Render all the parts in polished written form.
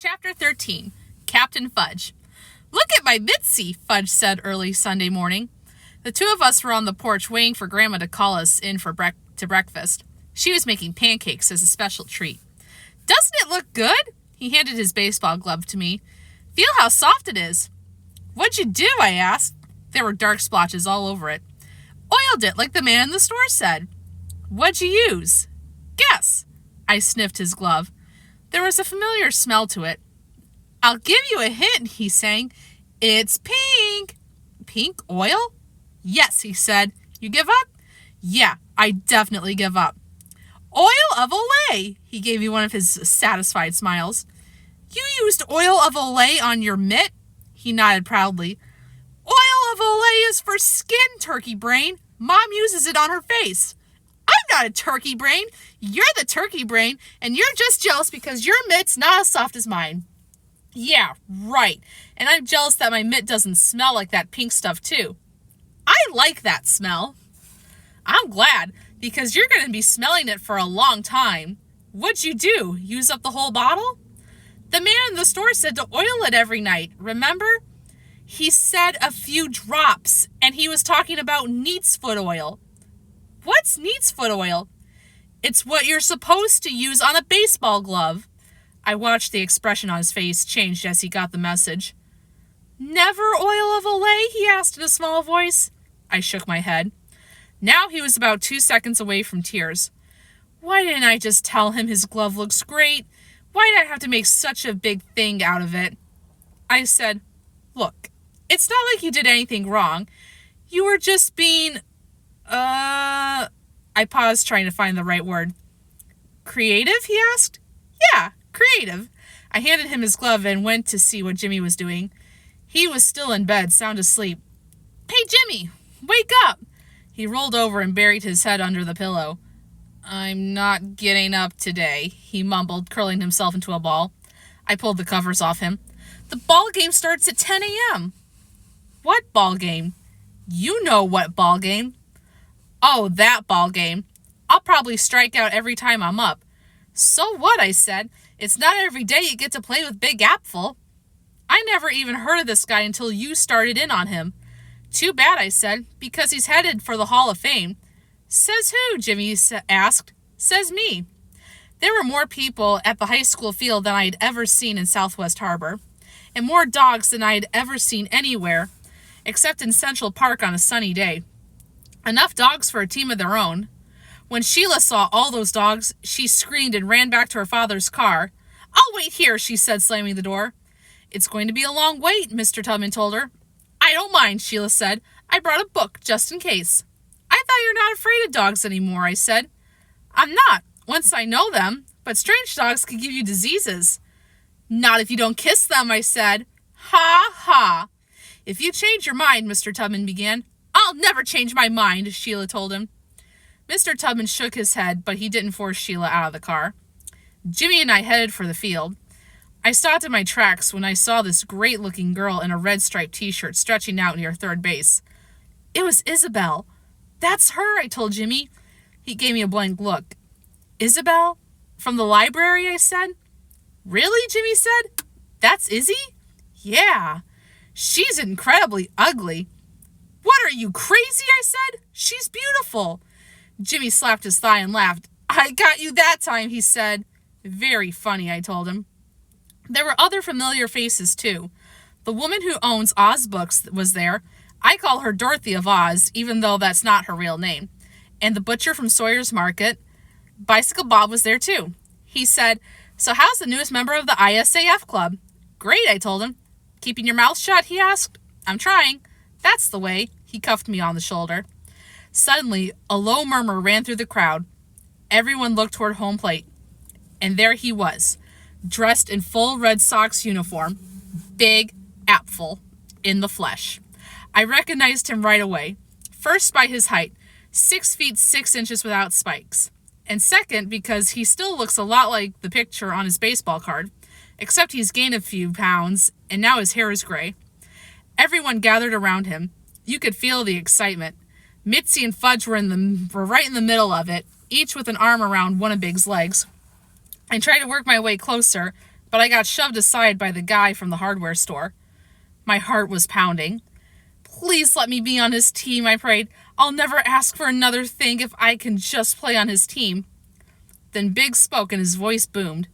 Chapter 13, Captain Fudge. "Look at my Mitzi," Fudge said early Sunday morning. The two of us were on the porch waiting for Grandma to call us in to breakfast. She was making pancakes as a special treat. "Doesn't it look good?" He handed his baseball glove to me. "Feel how soft it is." "What'd you do?" I asked. There were dark splotches all over it. "Oiled it like the man in the store said." "What'd you use?" "Guess." I sniffed his glove. There was a familiar smell to it. "I'll give you a hint," he sang. "It's pink." "Pink oil?" "Yes," he said. "You give up?" "Yeah, I definitely give up." "Oil of Olay." He gave me one of his satisfied smiles. "You used oil of Olay on your mitt?" He nodded proudly. "Oil of Olay is for skin, turkey brain. Mom uses it on her face." "I'm not a turkey brain. You're the turkey brain, and you're just jealous because your mitt's not as soft as mine." "Yeah, right. And I'm jealous that my mitt doesn't smell like that pink stuff, too." "I like that smell." "I'm glad, because you're going to be smelling it for a long time." "What'd you do? Use up the whole bottle?" "The man in the store said to oil it every night, remember?" "He said a few drops, and he was talking about neat's foot oil." "What's neat's foot oil?" "It's what you're supposed to use on a baseball glove." I watched the expression on his face change as he got the message. "Never oil of Olay?" he asked in a small voice. I shook my head. Now he was about 2 seconds away from tears. Why didn't I just tell him his glove looks great? Why did I have to make such a big thing out of it? I said, "Look, it's not like you did anything wrong. You were just being, I paused, trying to find the right word. "Creative?" he asked. "Yeah, creative." I handed him his glove and went to see what Jimmy was doing. He was still in bed, sound asleep. "Hey, Jimmy, wake up." He rolled over and buried his head under the pillow. "I'm not getting up today," he mumbled, curling himself into a ball. I pulled the covers off him. "The ball game starts at 10 a.m. "What ball game?" "You know what ball game." "Oh, that ball game. I'll probably strike out every time I'm up." "So what?" I said. "It's not every day you get to play with Big Apfel." "I never even heard of this guy until you started in on him." "Too bad," I said, "because he's headed for the Hall of Fame." "Says who?" Jimmy asked. "Says me." There were more people at the high school field than I had ever seen in Southwest Harbor, and more dogs than I had ever seen anywhere, except in Central Park on a sunny day. Enough dogs for a team of their own. When Sheila saw all those dogs, she screamed and ran back to her father's car. "I'll wait here," she said, slamming the door. "It's going to be a long wait," Mr. Tubman told her. "I don't mind," Sheila said. "I brought a book just in case." "I thought you're not afraid of dogs anymore," I said. "I'm not, once I know them, but strange dogs can give you diseases." "Not if you don't kiss them," I said. "Ha, ha." "If you change your mind," Mr. Tubman began. "I'll never change my mind," Sheila told him. Mr. Tubman shook his head, but he didn't force Sheila out of the car. Jimmy and I headed for the field. I stopped in my tracks when I saw this great-looking girl in a red striped t-shirt stretching out near third base. It was Isabel. "That's her," I told Jimmy. He gave me a blank look. "Isabel? From the library?" I said. "Really?" Jimmy said. "That's Izzy?" "Yeah. She's incredibly ugly." "What, are you crazy?" I said. "She's beautiful." Jimmy slapped his thigh and laughed. "I got you that time," he said. "Very funny," I told him. There were other familiar faces, too. The woman who owns Oz Books was there. I call her Dorothy of Oz, even though that's not her real name. And the butcher from Sawyer's Market. Bicycle Bob was there, too. He said, "So how's the newest member of the ISAF club?" "Great," I told him. "Keeping your mouth shut?" he asked. "I'm trying." "That's the way." He cuffed me on the shoulder. Suddenly, a low murmur ran through the crowd. Everyone looked toward home plate. And there he was, dressed in full Red Sox uniform, Big Apfel, in the flesh. I recognized him right away. First, by his height, 6 feet 6 inches without spikes. And second, because he still looks a lot like the picture on his baseball card, except he's gained a few pounds, and now his hair is gray. Everyone gathered around him. You could feel the excitement. Mitzi and Fudge were right in the middle of it, each with an arm around one of Big's legs. I tried to work my way closer, but I got shoved aside by the guy from the hardware store. My heart was pounding. Please let me be on his team, I prayed. I'll never ask for another thing if I can just play on his team. Then Big spoke and his voice boomed.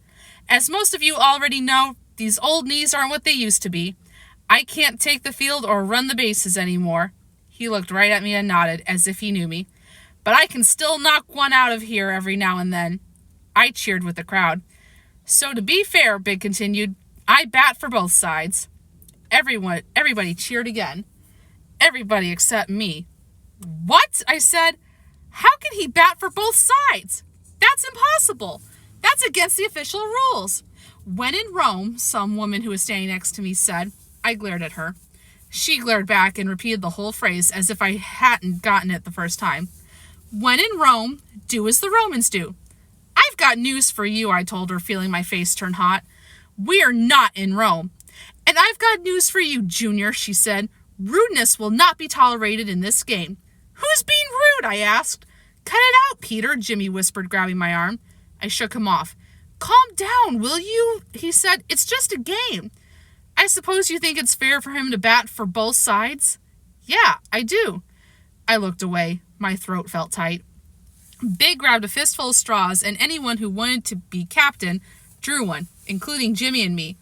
As most of you already know, these old knees aren't what they used to be. I can't take the field or run the bases anymore. He looked right at me and nodded, as if he knew me. But I can still knock one out of here every now and then. I cheered with the crowd. So to be fair, Big continued, I bat for both sides. Everybody cheered again. Everybody except me. What? I said. How can he bat for both sides? That's impossible. That's against the official rules. When in Rome, some woman who was standing next to me said. I glared at her. She glared back and repeated the whole phrase as if I hadn't gotten it the first time. When in Rome, do as the Romans do. I've got news for you, I told her, feeling my face turn hot. We're not in Rome. And I've got news for you, Junior, she said. Rudeness will not be tolerated in this game. Who's being rude? I asked. Cut it out, Peter, Jimmy whispered, grabbing my arm. I shook him off. Calm down, will you? He said. It's just a game. I suppose you think it's fair for him to bat for both sides? Yeah, I do. I looked away. My throat felt tight. Big grabbed a fistful of straws, and anyone who wanted to be captain drew one, including Jimmy and me.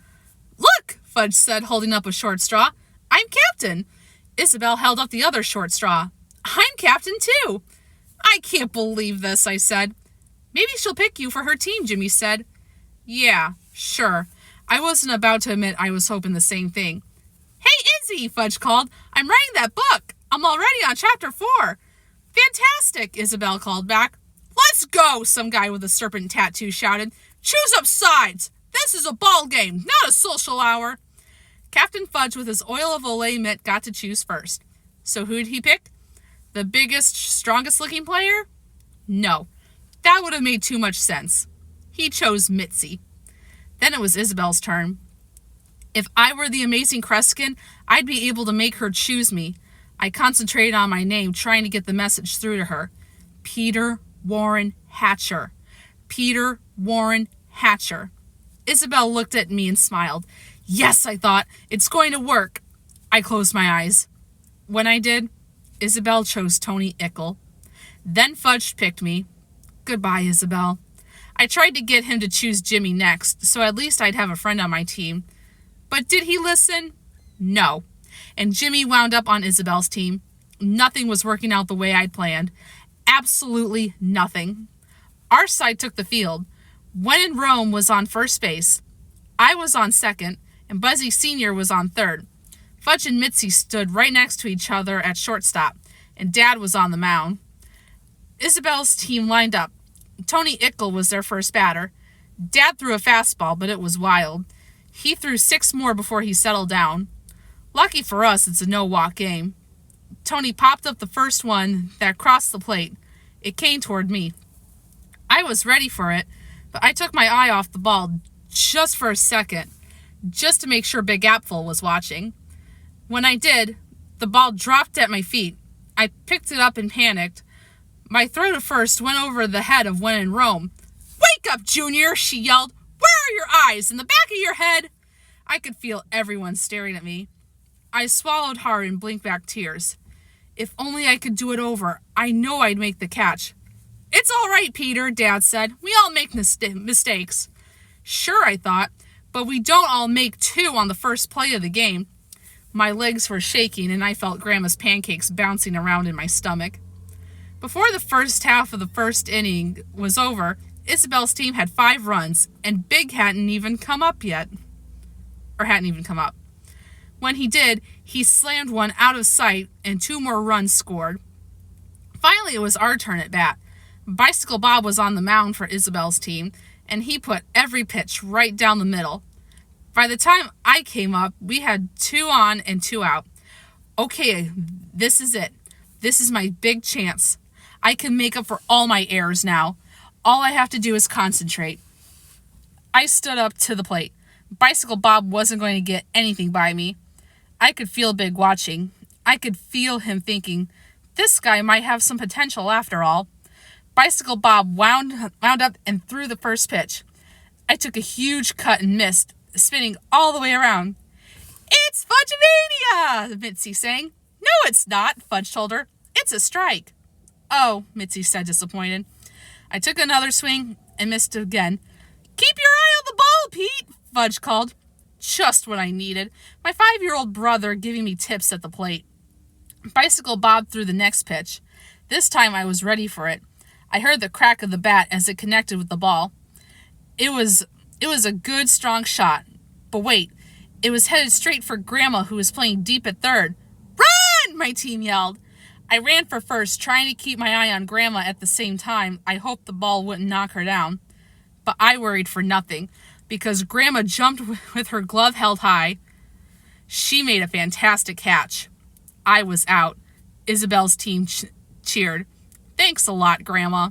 Look, Fudge said, holding up a short straw. I'm captain. Isabel held up the other short straw. I'm captain, too. I can't believe this, I said. Maybe she'll pick you for her team, Jimmy said. Yeah, sure. I wasn't about to admit I was hoping the same thing. Hey, Izzy, Fudge called. I'm writing that book. I'm already on chapter 4. Fantastic, Isabel called back. Let's go, some guy with a serpent tattoo shouted. Choose up sides. This is a ball game, not a social hour. Captain Fudge with his oil of Olay mitt got to choose first. So who'd he pick? The biggest, strongest-looking player? No, that would have made too much sense. He chose Mitzi. Then it was Isabel's turn. If I were the amazing Kreskin, I'd be able to make her choose me. I concentrated on my name, trying to get the message through to her. Peter Warren Hatcher. Peter Warren Hatcher. Isabel looked at me and smiled. Yes, I thought, it's going to work. I closed my eyes. When I did, Isabel chose Tony Ickle. Then Fudge picked me. Goodbye, Isabel. I tried to get him to choose Jimmy next, so at least I'd have a friend on my team. But did he listen? No. And Jimmy wound up on Isabel's team. Nothing was working out the way I'd planned. Absolutely nothing. Our side took the field. When in Rome was on first base. I was on second, and Buzzy Sr. was on third. Fudge and Mitzi stood right next to each other at shortstop, and Dad was on the mound. Isabel's team lined up. Tony Ickle was their first batter. Dad threw a fastball, but it was wild. He threw 6 more before he settled down. Lucky for us, it's a no-walk game. Tony popped up the first one that crossed the plate. It came toward me. I was ready for it, but I took my eye off the ball just for a second, just to make sure Big Apfel was watching. When I did, the ball dropped at my feet. I picked it up and panicked. My throw to first went over the head of When in Rome. Wake up, Junior, she yelled. Where are your eyes? In the back of your head? I could feel everyone staring at me. I swallowed hard and blinked back tears. If only I could do it over. I know I'd make the catch. It's all right, Peter, Dad said. We all make mistakes. Sure, I thought, but we don't all make 2 on the first play of the game. My legs were shaking, and I felt Grandma's pancakes bouncing around in my stomach. Before the first half of the first inning was over, Isabel's team had 5 runs, and Big hadn't even come up. When he did, he slammed one out of sight, and 2 more runs scored. Finally, it was our turn at bat. Bicycle Bob was on the mound for Isabel's team, and he put every pitch right down the middle. By the time I came up, we had 2 on and 2 out. Okay, this is it. This is my big chance. I can make up for all my errors now. All I have to do is concentrate. I stood up to the plate. Bicycle Bob wasn't going to get anything by me. I could feel Big watching. I could feel him thinking, this guy might have some potential after all. Bicycle Bob wound up and threw the first pitch. I took a huge cut and missed, spinning all the way around. "It's Fudge-a-Mania!" Mitzi sang. "No, it's not," Fudge told her. "It's a strike." "Oh," Mitzi said, disappointed. I took another swing and missed again. "Keep your eye on the ball, Pete," Fudge called. Just what I needed. My 5-year-old brother giving me tips at the plate. Bicycle bobbed through the next pitch. This time I was ready for it. I heard the crack of the bat as it connected with the ball. It was a good, strong shot. But wait, it was headed straight for Grandma, who was playing deep at third. "Run!" my team yelled. I ran for first, trying to keep my eye on Grandma at the same time. I hoped the ball wouldn't knock her down. But I worried for nothing, because Grandma jumped with her glove held high. She made a fantastic catch. I was out. Isabel's team cheered. "Thanks a lot, Grandma."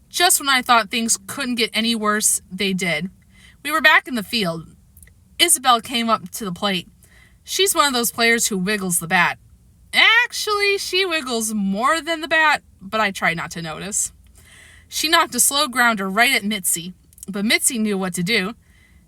Just when I thought things couldn't get any worse, they did. We were back in the field. Isabel came up to the plate. She's one of those players who wiggles the bat. Actually, she wiggles more than the bat, but I try not to notice. She knocked a slow grounder right at Mitzi, but Mitzi knew what to do.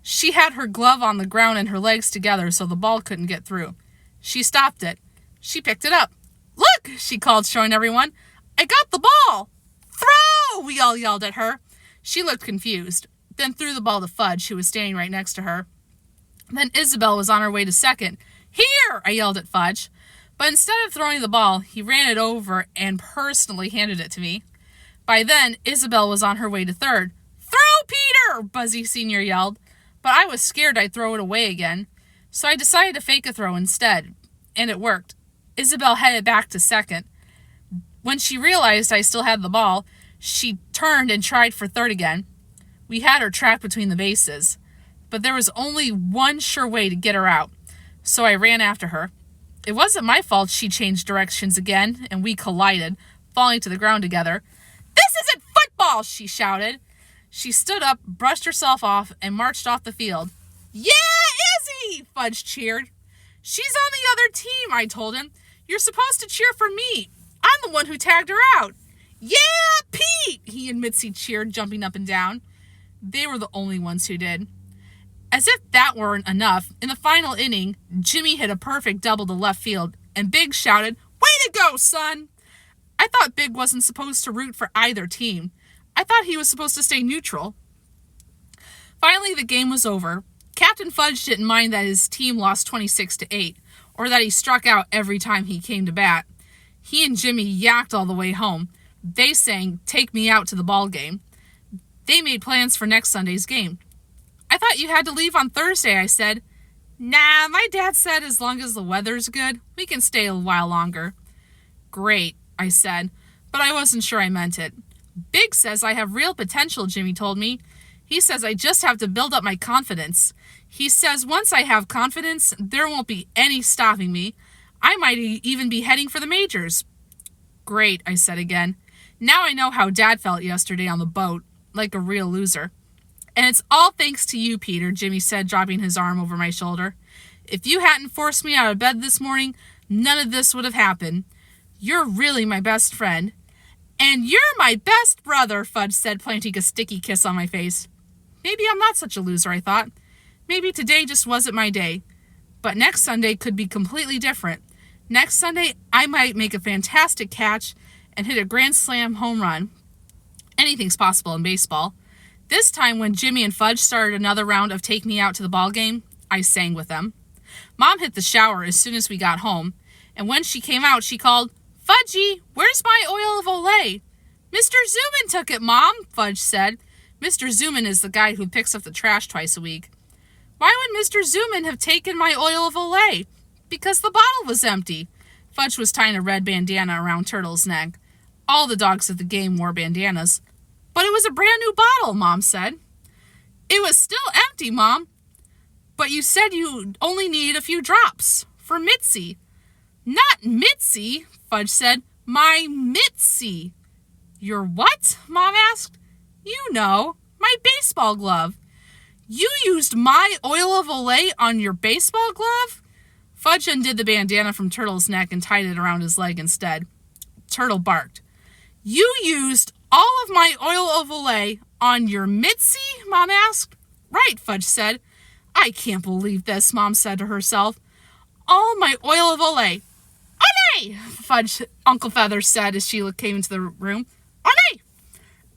She had her glove on the ground and her legs together so the ball couldn't get through. She stopped it. She picked it up. "Look," she called, showing everyone. "I got the ball." "Throw!" we all yelled at her. She looked confused, then threw the ball to Fudge, who was standing right next to her. Then Isabel was on her way to second. "Here!" I yelled at Fudge. But instead of throwing the ball, he ran it over and personally handed it to me. By then, Isabel was on her way to third. "Throw, Peter!" Buzzy Sr. yelled. But I was scared I'd throw it away again. So I decided to fake a throw instead. And it worked. Isabel headed back to second. When she realized I still had the ball, she turned and tried for third again. We had her trapped between the bases. But there was only one sure way to get her out. So I ran after her. It wasn't my fault she changed directions again, and we collided, falling to the ground together. "This isn't football!" she shouted. She stood up, brushed herself off, and marched off the field. "Yeah, Izzy!" Fudge cheered. "She's on the other team," I told him. "You're supposed to cheer for me. I'm the one who tagged her out." "Yeah, Pete!" he and Mitzi cheered, jumping up and down. They were the only ones who did. As if that weren't enough, in the final inning, Jimmy hit a perfect double to left field, and Big shouted, "Way to go, son!" I thought Big wasn't supposed to root for either team. I thought he was supposed to stay neutral. Finally, the game was over. Captain Fudge didn't mind that his team lost 26-8, or that he struck out every time he came to bat. He and Jimmy yacked all the way home. They sang, "Take Me Out" to the ball game. They made plans for next Sunday's game. "I thought you had to leave on Thursday," I said. "Nah, my dad said as long as the weather's good, we can stay a while longer." "Great," I said, but I wasn't sure I meant it. "Big says I have real potential," Jimmy told me. "He says I just have to build up my confidence. He says once I have confidence, there won't be any stopping me. I might even be heading for the majors." "Great," I said again. Now I know how Dad felt yesterday on the boat, like a real loser. "And it's all thanks to you, Peter," Jimmy said, dropping his arm over my shoulder. "If you hadn't forced me out of bed this morning, none of this would have happened. You're really my best friend." "And you're my best brother," Fudge said, planting a sticky kiss on my face. Maybe I'm not such a loser, I thought. Maybe today just wasn't my day. But next Sunday could be completely different. Next Sunday, I might make a fantastic catch and hit a grand slam home run. Anything's possible in baseball. This time, when Jimmy and Fudge started another round of Take Me Out to the ball game, I sang with them. Mom hit the shower as soon as we got home, and when she came out, she called, "Fudgy, where's my oil of Olay?" "Mr. Zooman took it, Mom," Fudge said. Mr. Zooman is the guy who picks up the trash twice a week. "Why would Mr. Zooman have taken my oil of Olay?" "Because the bottle was empty." Fudge was tying a red bandana around Turtle's neck. All the dogs at the game wore bandanas. "But it was a brand new bottle," Mom said. "It was still empty, Mom." "But you said you only needed a few drops. For Mitzi." "Not Mitzi," Fudge said. "My Mitzi." "Your what?" Mom asked. "You know, my baseball glove." "You used my oil of Olay on your baseball glove?" Fudge undid the bandana from Turtle's neck and tied it around his leg instead. Turtle barked. "You used all of my oil of Olay on your Mitzi?" Mom asked. Right, Fudge said. I can't believe this, Mom said to herself. All my oil of Olay. Olay! Fudge, Uncle Feather said as Sheila came into the room. Olay!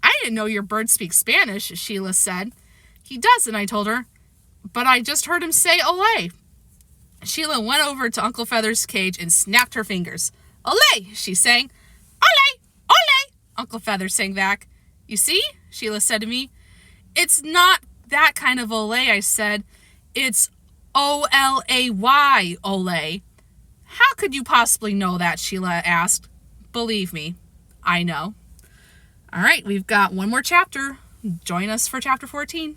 I didn't know your bird speaks Spanish, Sheila said. He doesn't, I told her. But I just heard him say Olay. Sheila went over to Uncle Feather's cage and snapped her fingers. Olay, she sang. Olay! Olay! Uncle Feather sang back. You see, Sheila said to me. It's not that kind of Olay, I said. It's O-L-A-Y, Olay. How could you possibly know that, Sheila asked. Believe me, I know. All right, we've got one more chapter. Join us for chapter 14.